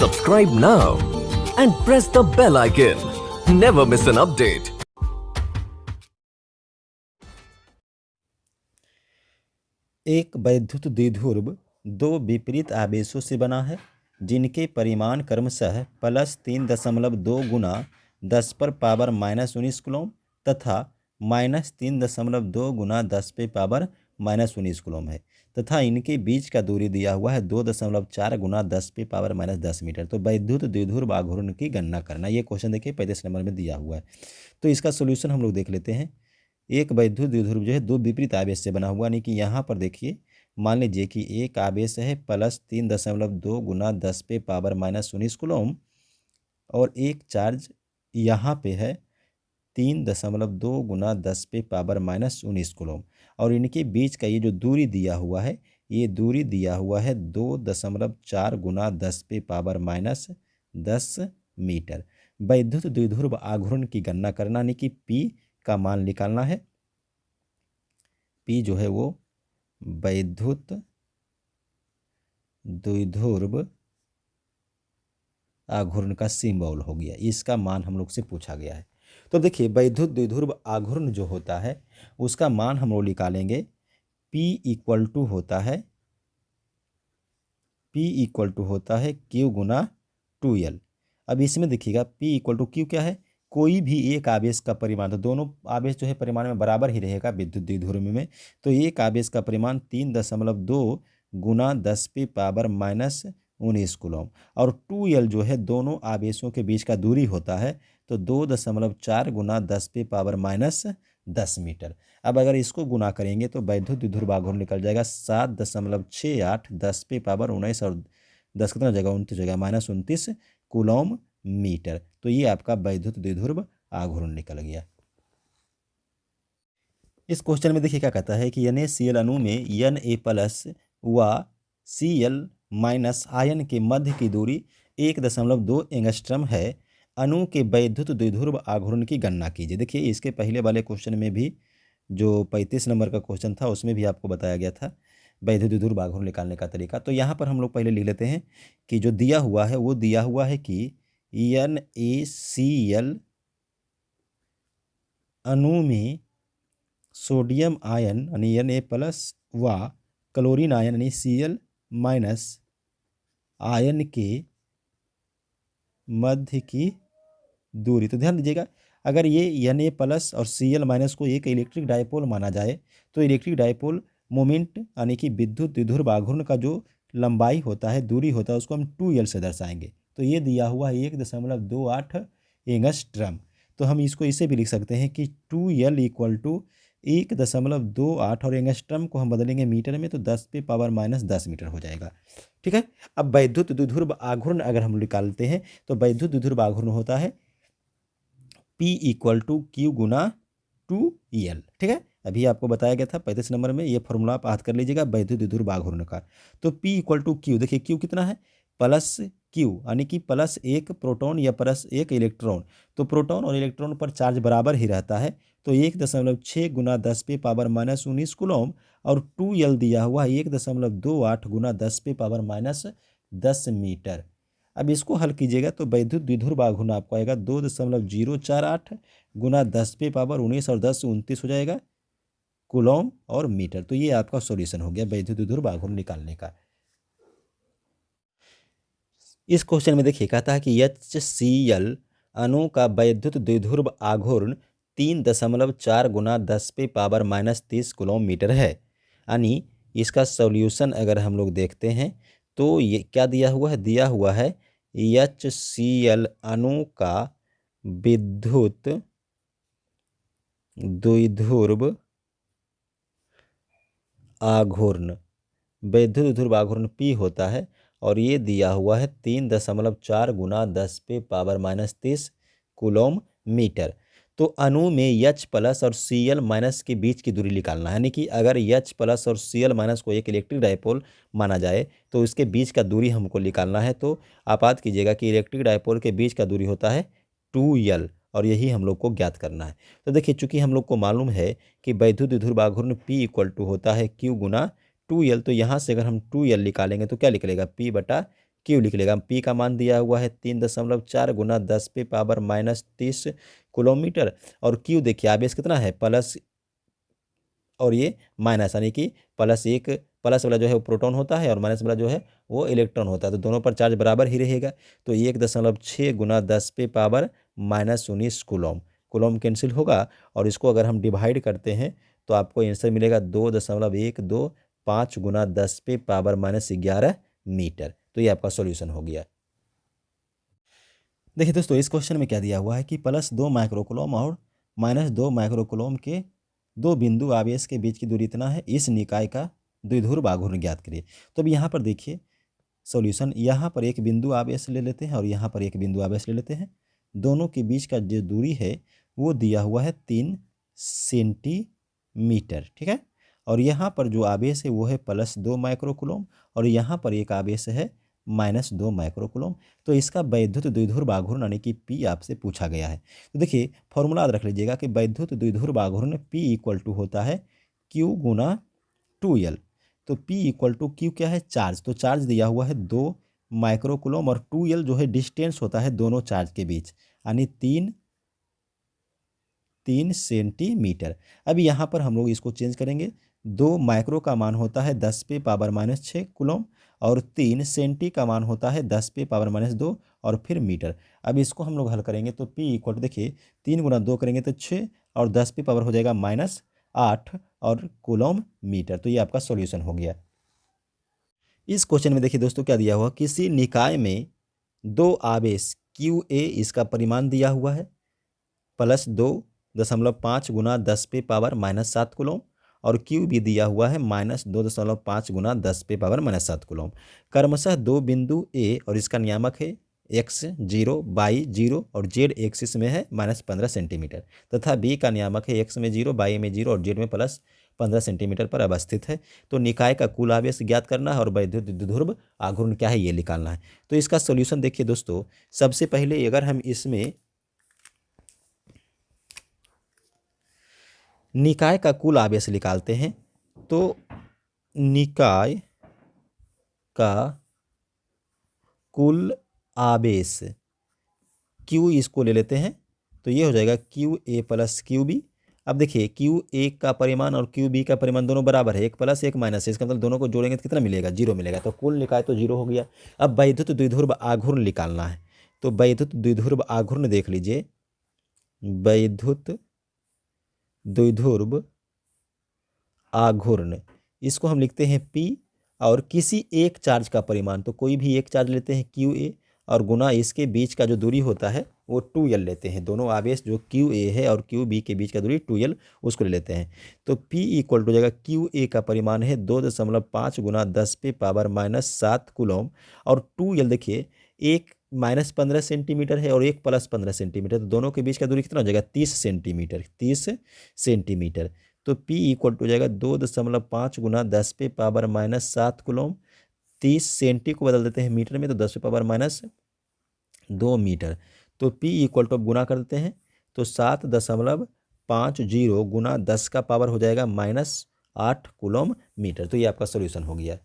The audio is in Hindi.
Subscribe now and press the bell icon. Never miss an update. एक वैद्युत द्विध्रुव दो विपरीत आवेशों से बना है जिनके परिमाण क्रमशः +3.2 गुना 10 पर पावर -19 कूलम तथा -3.2 गुना 10 पे पावर -19 कूलम है तथा इनके बीच का दूरी दिया हुआ है 2.4 गुना 10 पे पावर -10 मीटर। तो वैद्युत द्विध्रुव आघूर्ण की गणना करना, ये क्वेश्चन देखिए 35 नंबर में दिया हुआ है। तो इसका सोल्यूशन हम लोग देख लेते हैं। एक वैद्युत द्विध्रुव जो है दो विपरीत आवेश से बना हुआ, यानी कि यहाँ पर देखिए मान लीजिए कि एक आवेश है +3.2 गुना 10 पे पावर -19 कूलम और एक चार्ज यहाँ पे है 3.2 गुना 10 पे पावर -19 कूलम और इनके बीच का ये जो दूरी दिया हुआ है, ये दूरी दिया हुआ है 2.4 गुना 10 पे पावर -10 मीटर। वैद्युत द्विध्रुव आघूर्ण की गणना करना, यानी कि P का मान निकालना है। P जो है वो वैद्युत द्विध्रुव आघूर्ण का सिंबल हो गया, इसका मान हम लोग से पूछा गया है। तो देखिए वैद्युत द्विध्रुव आघूर्ण जो होता है उसका मान हम लोग निकालेंगे। P इक्वल टू होता है Q गुना 2L। अब इसमें देखिएगा P इक्वल टू Q क्या है, कोई भी एक आवेश का परिमाण, तो दोनों आवेश जो है परिमाण में बराबर ही रहेगा विद्युत द्विध्रुव में। तो एक आवेश का परिमाण 3.2 गुना 10 पे पावर -19 कूलम और 2L जो है दोनों आवेशों के बीच का दूरी होता है, तो 2.4 गुना 10 पे पावर -10 मीटर। अब अगर इसको गुना करेंगे तो वैद्युत द्विध्रुव आघूर्ण निकल जाएगा 7.68 10 पे पावर 19 और 10 कितना जगह 29 जगह -29 कूलम मीटर। तो ये आपका वैद्युत द्विध्रुव आघूर्ण निकल गया। इस क्वेश्चन में देखिए क्या कहता है कि NaCl अणु में Na+ व Cl- आयन के मध्य की दूरी 1.2 एंगस्ट्रम है। अणु के वैद्युत द्विध्रुव आघूर्ण की गणना कीजिए। देखिए इसके पहले वाले क्वेश्चन में भी जो 35 नंबर का क्वेश्चन था उसमें भी आपको बताया गया था वैद्युत द्विध्रुव आघूर्ण निकालने का तरीका। तो यहाँ पर हम लोग पहले लिख लेते हैं कि जो दिया हुआ है वो दिया हुआ है कि NaCl अणु में सोडियम आयन यानी Na+ व क्लोरीन आयन यानी Cl- आयन के मध्य की दूरी। तो ध्यान दीजिएगा, अगर ये Na+ और Cl- को एक इलेक्ट्रिक डायपोल माना जाए तो इलेक्ट्रिक डायपोल मोमेंट यानी कि विद्युत द्विध्रुव आघूर्ण का जो लंबाई होता है, दूरी होता है, उसको हम 2L से दर्शाएंगे। तो ये दिया हुआ है 1.28 एंगस्ट्रम। तो हम इसको इसे भी लिख सकते हैं कि 2L इक्वल टू 1.28 और एंगस्ट्रम को हम बदलेंगे मीटर में तो 10 पे पावर -10 मीटर हो जाएगा। ठीक है। अब वैद्युत द्विध्रुव आघूर्ण अगर हम निकालते हैं तो वैद्युत द्विध्रुव आघूर्ण होता है P इक्वल टू Q गुना 2L। ठीक है, अभी आपको बताया गया था 35 नंबर में, ये फॉर्मूला आप याद कर लीजिएगा वैद्युत द्विध्रुव आघूर्ण का। तो P इक्वल टू Q, देखिए Q कितना है +Q यानी कि +1 प्रोटॉन या +1 इलेक्ट्रॉन। तो प्रोटॉन और इलेक्ट्रॉन पर चार्ज बराबर ही रहता है, तो 1.6 गुना 10 पे पावर -19 कूलम और 2L दिया हुआ है 1.28 गुना 10 पे पावर -10 मीटर। अब इसको हल कीजिएगा तो वैद्युत द्विध्रुव आघूर्ण आपको आएगा 2.048 गुना 10 पे पावर 19 और 10 29 हो जाएगा कूलम और मीटर। तो ये आपका सॉल्यूशन हो गया वैद्युत द्विध्रुव आघूर्ण निकालने का। इस क्वेश्चन में देखिए कहता है कि HCl अणु का वैद्युत द्विध्रुव आघूर्ण 3.4 गुना 10 पे पावर -30 कूलम मीटर है। यानी इसका सॉल्यूशन अगर हम लोग देखते हैं तो ये क्या दिया हुआ है, दिया हुआ है HCl अणु का विद्युत द्विध्रुव आघूर्ण, वैद्युत द्विध्रुव आघूर्ण P होता है और ये दिया हुआ है 3.4 गुना 10 पे पावर -30 कूलम मीटर। तो अणु में H+ और Cl- के बीच की दूरी निकालना है, यानी कि अगर H+ और Cl- को एक इलेक्ट्रिक डायपोल माना जाए तो इसके बीच का दूरी हमको निकालना है। तो आप याद कीजिएगा कि इलेक्ट्रिक डायपोल के बीच का दूरी होता है 2L और यही हम लोग को ज्ञात करना है। तो देखिए चूंकि हम लोग को मालूम है कि वैद्युत द्विध्रुव आघूर्ण P इक्वल टू होता है Q गुना 2L, तो यहाँ से अगर हम 2L निकालेंगे तो क्या निकलेगा P बटा क्यू लिख लेगा। पी का मान दिया हुआ है 3.4 गुना 10 पे पावर -30 किलोमीटर। और क्यू देखिए आवेश कितना है, प्लस और ये माइनस, यानी कि प्लस वाला जो है वो प्रोटॉन होता है और माइनस वाला जो है वो इलेक्ट्रॉन होता है। तो दोनों पर चार्ज बराबर ही रहेगा। तो 1.6 गुना 10 पे पावर -19 कूलम। कूलम कैंसिल होगा और इसको अगर हम डिवाइड करते हैं तो आपको आंसर मिलेगा 2.125 गुना 10 पे पावर -11 मीटर। तो ये आपका सॉल्यूशन हो गया। देखिए दोस्तों, इस क्वेश्चन में क्या दिया हुआ है कि +2 माइक्रोकूलम और -2 माइक्रोकूलम के दो बिंदु आवेश के बीच की दूरी इतना है, इस निकाय का द्विध्रुव आघूर्ण ज्ञात करिए। तो अब यहाँ पर देखिए सॉल्यूशन, यहाँ पर एक बिंदु आवेश ले लेते हैं और यहाँ पर एक बिंदु आवेश ले लेते हैं। दोनों के बीच का जो दूरी है वो दिया हुआ है 3 सेंटीमीटर, ठीक है। और यहाँ पर जो आवेश है वो है +2 माइक्रोकूलम और यहाँ पर एक आवेश है -2 माइक्रोकूलम। तो इसका वैद्युत द्विध्रुव आघूर्ण यानी कि P आपसे पूछा गया है। तो देखिए फॉर्मूला याद रख लीजिएगा कि वैद्युत द्विध्रुव आघूर्ण P = होता है Q × 2L। तो P = Q क्या है, चार्ज। तो चार्ज दिया हुआ है 2 माइक्रोकूलम और 2L जो है डिस्टेंस होता है दोनों चार्ज के बीच, यानी 3 सेंटीमीटर। अभी यहाँ पर हम लोग इसको चेंज करेंगे। 2 माइक्रो का मान होता है 10 पे पावर -6 कूलम और 3 सेंटी का मान होता है 10 पे पावर -2 और फिर मीटर। अब इसको हम लोग हल करेंगे तो P = देखिए 3 × 2 करेंगे तो 6 और 10 पे पावर हो जाएगा -8 और कूलम मीटर। तो ये आपका सॉल्यूशन हो गया। इस क्वेश्चन में देखिए दोस्तों क्या दिया हुआ, किसी निकाय में 2 आवेश QA, इसका परिमाण दिया हुआ है +2.5 गुना 10 पे पावर -7 कूलम और Q भी दिया हुआ है -2.5 गुना 10 पे पावर -7 कूलम। क्रमशः दो बिंदु A और इसका नियामक है x 0, y 0 और z एक्सिस में है -15 सेंटीमीटर तथा B का नियामक है x में 0, y में 0 और z में +15 सेंटीमीटर पर अवस्थित है। तो निकाय का कुल आवेश ज्ञात करना है और वैद्युत द्विध्रुव आघूर्ण क्या है ये निकालना है। तो इसका सॉल्यूशन देखिए दोस्तों, सबसे पहले अगर हम इसमें निकाय का कुल आवेश निकालते हैं तो निकाय का कुल आवेश Q, इसको ले लेते हैं तो ये हो जाएगा QA + QB। अब देखिए QA का परिमाण और QB का परिमाण दोनों बराबर है, 1 + 1 - इसका मतलब दोनों को जोड़ेंगे तो कितना मिलेगा, 0 मिलेगा। तो कुल निकाय तो 0 हो गया। अब वैद्युत द्विध्रुव आघूर्ण निकालना है। तो वैद्युत द्विध्रुव आघूर्ण देख लीजिए, वैद्युत द्विध्रुव आघूर्ण, इसको हम लिखते हैं P और किसी एक चार्ज का परिमाण, तो कोई भी एक चार्ज लेते हैं QA और गुना इसके बीच का जो दूरी होता है वो 2L लेते हैं। दोनों आवेश जो QA है और QB के बीच का दूरी 2L, उसको ले लेते हैं। तो P = हो जाएगा, QA का परिमाण है 2.5 गुना 10 पे पावर -7 कूलम और 2L देखिए एक -15 सेंटीमीटर है और एक +15 सेंटीमीटर, तो दोनों के बीच का दूरी कितना हो जाएगा, 30 सेंटीमीटर, 30 सेंटीमीटर। तो P = हो जाएगा 2.5 गुना 10 पे पावर -7 कूलम, 30 सेंटी को बदल देते हैं मीटर में तो 10 पे पावर -2 मीटर। तो P = गुना कर देते हैं तो 7.50 गुना 10 का पावर हो जाएगा -8 कूलम मीटर। तो ये आपका सॉल्यूशन हो गया।